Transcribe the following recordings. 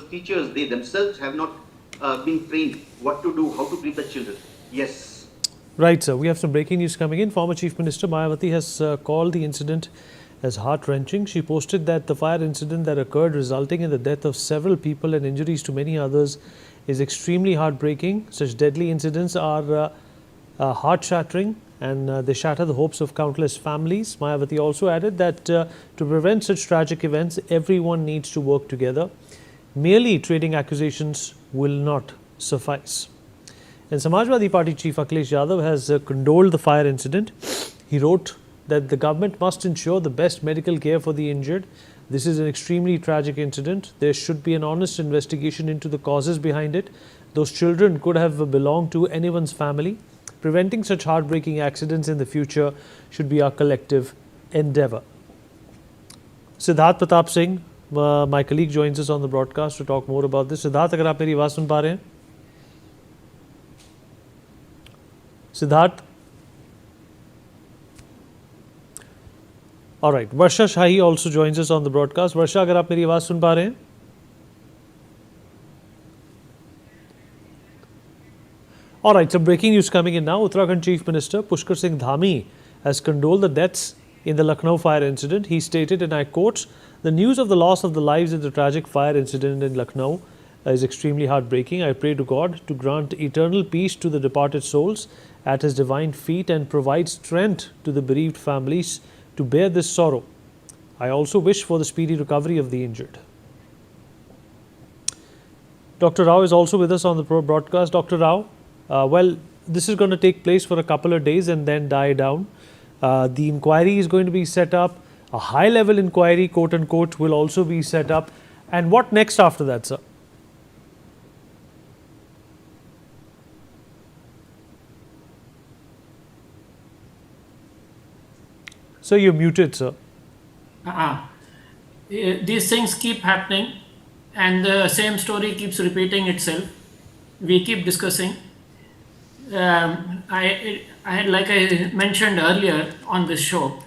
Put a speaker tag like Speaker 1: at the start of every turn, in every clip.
Speaker 1: teachers, they themselves have not been trained what to do, how to treat the children. Yes.
Speaker 2: Right, sir. We have some breaking news coming in. Former Chief Minister Mayawati has called the incident as heart-wrenching. She posted that the fire incident that occurred, resulting in the death of several people and injuries to many others, is extremely heartbreaking. Such deadly incidents are heart-shattering, and they shatter the hopes of countless families. Mayawati also added that to prevent such tragic events, everyone needs to work together. Merely trading accusations will not suffice. And Samajwadi Party Chief Akhilesh Yadav has condoled the fire incident. He wrote that the government must ensure the best medical care for the injured. This is an extremely tragic incident. There should be an honest investigation into the causes behind it. Those children could have belonged to anyone's family. Preventing such heartbreaking accidents in the future should be our collective endeavor. Siddharth Pratap Singh, my colleague, joins us on the broadcast to talk more about this. Siddharth, अगर आप मेरी आवाज़ सुन पा रहे हैं? Siddharth? All right. Varsha Shahi also joins us on the broadcast. Varsha, अगर आप मेरी आवाज़ सुन पा रहे हैं? All right, some breaking news coming in now. Uttarakhand Chief Minister Pushkar Singh Dhami has condoled the deaths in the Lucknow fire incident. He stated, and I quote, "The news of the loss of the lives in the tragic fire incident in Lucknow is extremely heartbreaking. I pray to God to grant eternal peace to the departed souls at His divine feet and provide strength to the bereaved families to bear this sorrow. I also wish for the speedy recovery of the injured." Dr. Rao is also with us on the broadcast. Dr. Rao, well, this is going to take place for a couple of days and then die down. The inquiry is going to be set up. A high-level inquiry, quote unquote, will also be set up. And what next after that, sir? So you're muted, sir.
Speaker 3: These things keep happening, and the same story keeps repeating itself. We keep discussing. Like I mentioned earlier on this show,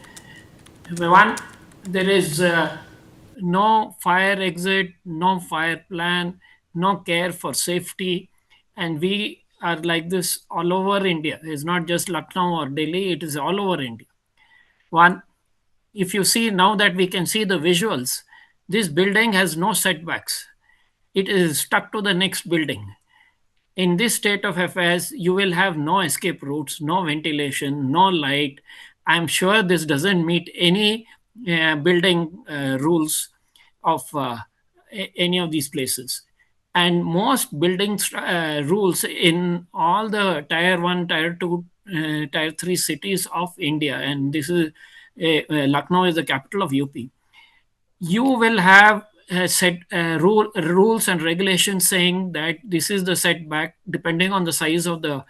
Speaker 3: one, there is no fire exit, no fire plan, no care for safety, and we are like this all over India. It's not just Lucknow or Delhi, it is all over India. One, if you see now that we can see the visuals, this building has no setbacks. It is stuck to the next building. In this state of affairs, you will have no escape routes, no ventilation, no light. I'm sure this doesn't meet any building rules of any of these places. And most building rules in all the tier 1, tier 2, tier 3 cities of India, and this is Lucknow is the capital of UP. You will have rules and regulations saying that this is the setback depending on the size of the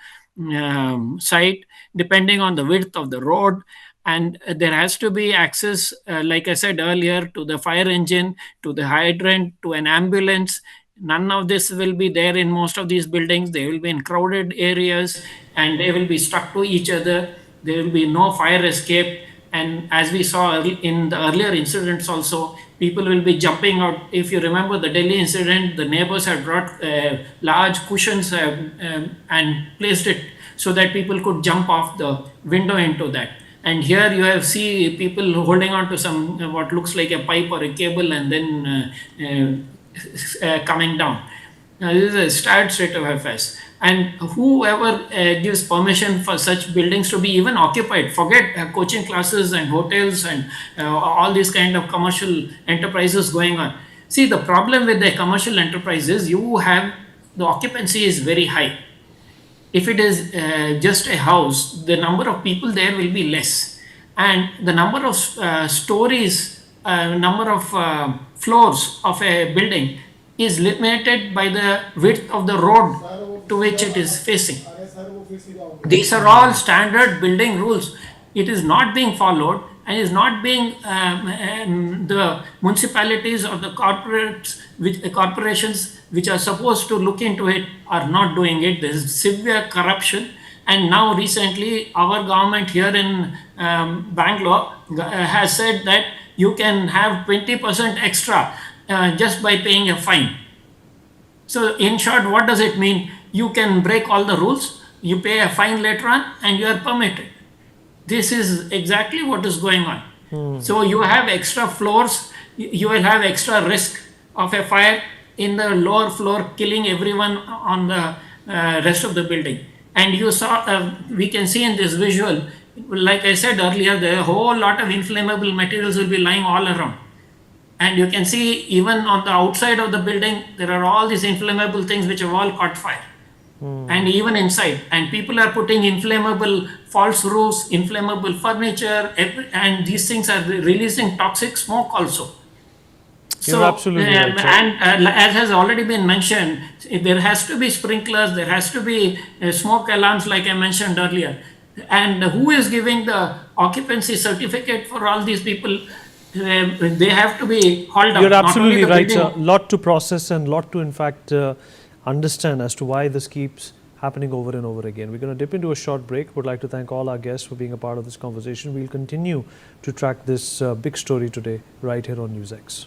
Speaker 3: site, depending on the width of the road, and there has to be access, like I said earlier, to the fire engine, to the hydrant, to an ambulance. None of this will be there in most of these buildings. They will be in crowded areas and they will be stuck to each other. There will be no fire escape. And as we saw in the earlier incidents also, people will be jumping out. If you remember the Delhi incident, the neighbors had brought large cushions and placed it so that people could jump off the window into that. And here you have see people holding on to some what looks like a pipe or a cable and then coming down. Now, this is a sad state of affairs. And whoever gives permission for such buildings to be even occupied, forget coaching classes and hotels and all these kind of commercial enterprises going on. See, the problem with the commercial enterprises, you have the occupancy is very high. If it is just a house, the number of people there will be less. And the number of stories, number of floors of a building is limited by the width of the road to which it is facing. These are all standard building rules. It is not being followed and is not being the municipalities or the corporations which are supposed to look into it are not doing it. There is severe corruption. And now recently our government here in Bangalore has said that you can have 20% extra just by paying a fine. So in short, what does it mean? You can break all the rules, you pay a fine later on, and you are permitted. This is exactly what is going on. So you have extra floors, you will have extra risk of a fire in the lower floor, killing everyone on the rest of the building. And you saw, we can see in this visual, like I said earlier, the whole lot of inflammable materials will be lying all around. And you can see even on the outside of the building, there are all these inflammable things which have all caught fire. And even inside. And people are putting inflammable false roofs, inflammable furniture, and these things are releasing toxic smoke also.
Speaker 2: You're absolutely right, sir.
Speaker 3: And as has already been mentioned, there has to be sprinklers, there has to be smoke alarms, like I mentioned earlier. And who is giving the occupancy certificate for all these people? They have to be hauled out.
Speaker 2: You're
Speaker 3: Not only
Speaker 2: absolutely
Speaker 3: the
Speaker 2: right,
Speaker 3: building-
Speaker 2: sir. Lot to process and lot to, in fact, understand as to why this keeps happening over and over again. We're going to dip into a short break. Would like to thank all our guests for being a part of this conversation. We'll continue to track this big story today right here on NewsX.